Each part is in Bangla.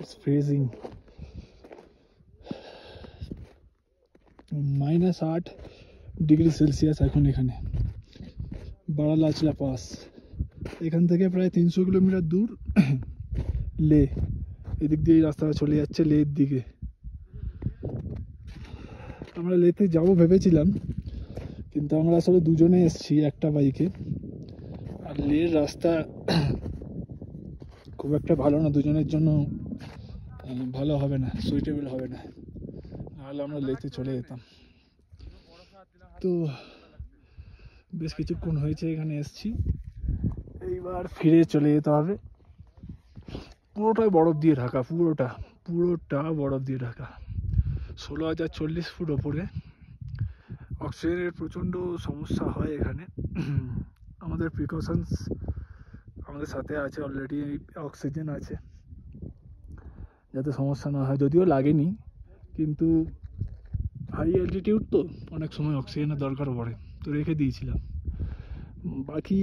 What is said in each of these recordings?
It's freezing. -8 ডিগ্রি সেলসিয়াস এখন এখানে বারালাচলা পাস। এখান থেকে প্রায় 300 কিলোমিটার দূর লে। এদিক দিয়ে রাস্তাটা চলে যাচ্ছে লের দিকে। আমরা লেতে যাবো ভেবেছিলাম, কিন্তু আমরা আসলে দুজনে এসেছি একটা বাইকে। আর লের রাস্তা খুব একটা ভালো না, দুজনের জন্য ভালো হবে না, সুইটেবল হবে না, নাহলে আমরা লেতে চলে যেতাম। তো বেশ কিছুক্ষণ হয়েছে এখানে এসেছি, এইবার ফিরে চলে যেতে হবে। পুরোটাই বরফ দিয়ে ঢাকা, পুরোটা বরফ দিয়ে ঢাকা। 16,040 ফুট ওপরে। অক্সিজেনের প্রচণ্ড সমস্যা হয় এখানে। আমাদের প্রিকশনস আমাদের সাথে আছে, অলরেডি অক্সিজেন আছে যাতে সমস্যা না হয়। যদিও লাগেনি, কিন্তু হাই অ্যালটিটিউড তো অনেক সময় অক্সিজেনের দরকার পড়ে, তো রেখে দিয়েছিলাম। বাকি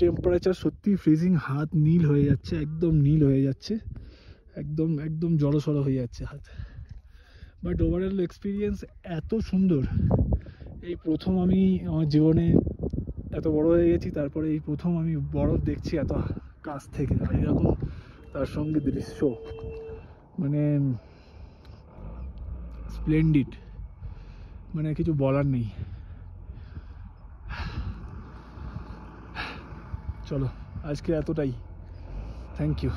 টেম্পারেচার সত্যি ফ্রিজিং, হাত নীল হয়ে যাচ্ছে, একদম নীল হয়ে যাচ্ছে, একদম একদম জড়সড় হয়ে যাচ্ছে হাত। বাট ওভারঅল এক্সপিরিয়েন্স এত সুন্দর। এই প্রথম আমি আমার জীবনে, এত বড় হয়ে গেছি তারপরে এই প্রথম আমি বরফ দেখছি এত কাছ থেকে, আর এরকম তার সঙ্গে দৃশ্য, মানে স্প্লেন্ডিড, মানে কিছু বলার নেই। চলো আজকে এতটাই, থ্যাংক ইউ।